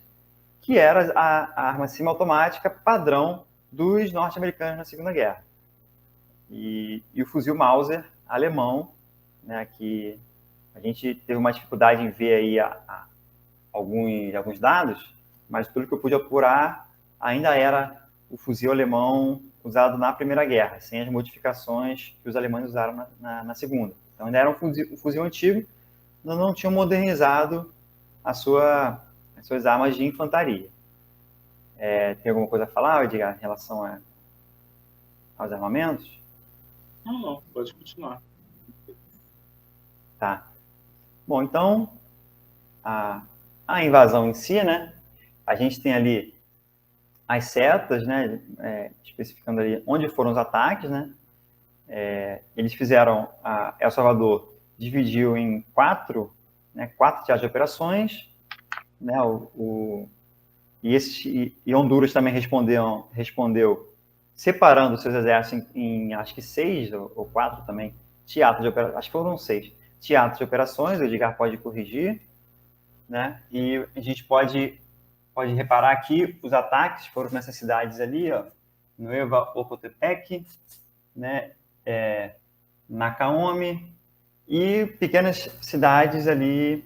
que era a arma semiautomática padrão dos norte-americanos na Segunda Guerra. E o fuzil Mauser alemão, né, que a gente teve uma dificuldade em ver aí alguns dados, mas tudo que eu pude apurar ainda era o fuzil alemão usado na Primeira Guerra, sem as modificações que os alemães usaram na Segunda. Então ainda era um fuzil antigo, não tinham modernizado as suas armas de infantaria. Tem alguma coisa a falar, Edgar, em relação aos armamentos? Não, pode continuar. Tá. Bom, então, a invasão em si, né? A gente tem ali as setas, né, especificando ali onde foram os ataques, né, eles fizeram, El Salvador dividiu em 4 teatros de operações, né, e Honduras também respondeu separando seus exércitos em acho que 6 ou 4 também teatros de operações, acho que foram 6 teatros de operações, o Edgar pode corrigir, né, e a gente pode reparar aqui os ataques foram nessas cidades ali, ó, Nueva Ocotepec, né, Nacaome e pequenas cidades ali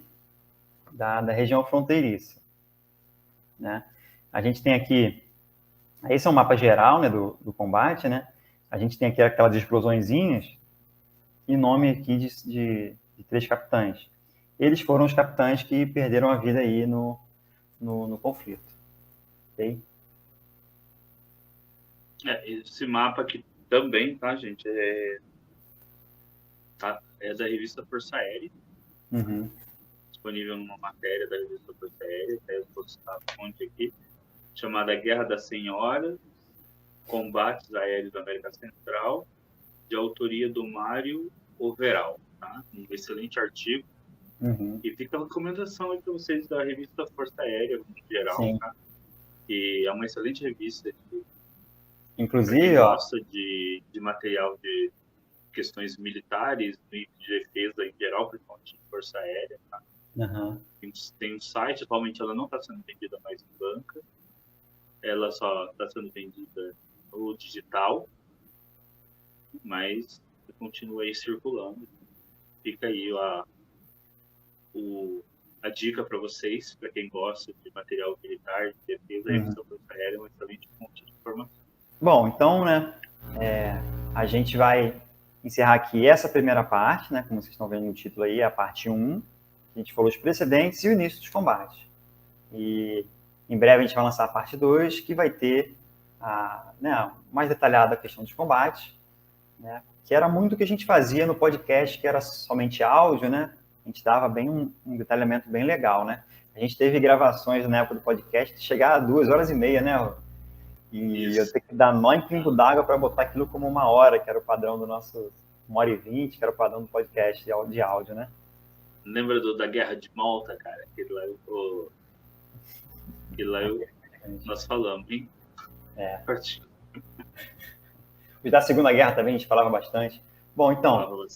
da região fronteiriça, né? A gente tem aqui, esse é um mapa geral, né, do combate, né? A gente tem aqui aquelas explosõezinhas e nome aqui de 3 capitães. Eles foram os capitães que perderam a vida aí no conflito. Ok? Esse mapa aqui também, tá, gente? É da revista Força Aérea. Uhum. Disponível numa matéria da revista Força Aérea, até eu vou citar a fonte aqui, chamada Guerra das Senhoras, Combates Aéreos da América Central, de autoria do Mário Overal. Tá? Um excelente artigo. Uhum. E fica a recomendação aí para vocês da revista Força Aérea, no geral, tá? Que é uma excelente revista. Inclusive, quem gosta de material de questões militares e de defesa em geral, principalmente de Força Aérea. Tá? Uhum. Tem um site, atualmente ela não está sendo vendida mais em banca, ela só está sendo vendida no digital, mas continua aí circulando. Fica aí a dica para vocês, para quem gosta de material militar, de defesa, a revista Força Aérea é um excelente fonte de informação. Bom, então, né, a gente vai encerrar aqui essa primeira parte, né, como vocês estão vendo no título aí, a parte 1. A gente falou os precedentes e o início dos combates. E em breve a gente vai lançar a parte 2, que vai ter mais detalhada a questão dos combates, né, que era muito o que a gente fazia no podcast, que era somente áudio, né? A gente dava bem um detalhamento bem legal, né? A gente teve gravações na época do podcast de chegar a 2h30, né? E Isso. eu tenho que dar nó em pingo d'água para botar aquilo como 1h, que era o padrão do nosso 1h20, que era o padrão do podcast de áudio, né? Lembra da Guerra de Malta, cara? Aquele lá nós falamos, hein? E da Segunda Guerra também a gente falava bastante. Bom, então,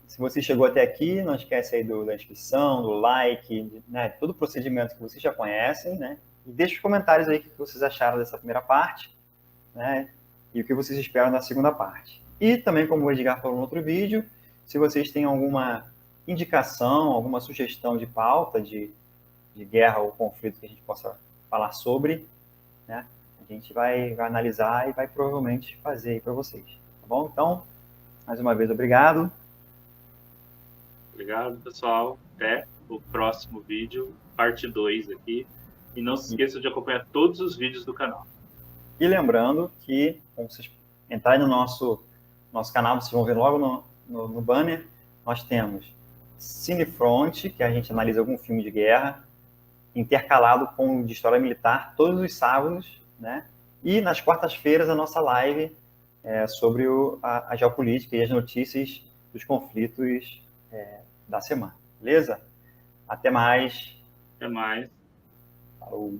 se você chegou até aqui, não esquece aí da inscrição, do like, né, todo o procedimento que vocês já conhecem, né? E deixe os comentários aí o que vocês acharam dessa primeira parte, né? E o que vocês esperam da segunda parte. E também, como o Edgar falou no outro vídeo, se vocês têm alguma indicação, alguma sugestão de pauta de guerra ou conflito que a gente possa falar sobre, né? A gente vai analisar e vai provavelmente fazer aí para vocês. Tá bom? Então, mais uma vez, obrigado. Obrigado, pessoal. Até o próximo vídeo, parte 2 aqui. E não se esqueça de acompanhar todos os vídeos do canal. E lembrando que, quando vocês entrarem no nosso canal, vocês vão ver logo no banner, nós temos Cinefront, que a gente analisa algum filme de guerra, intercalado com de história militar, todos os sábados, né? E nas quartas-feiras a nossa live sobre a geopolítica e as notícias dos conflitos da semana. Beleza? Até mais. Até mais. Falou.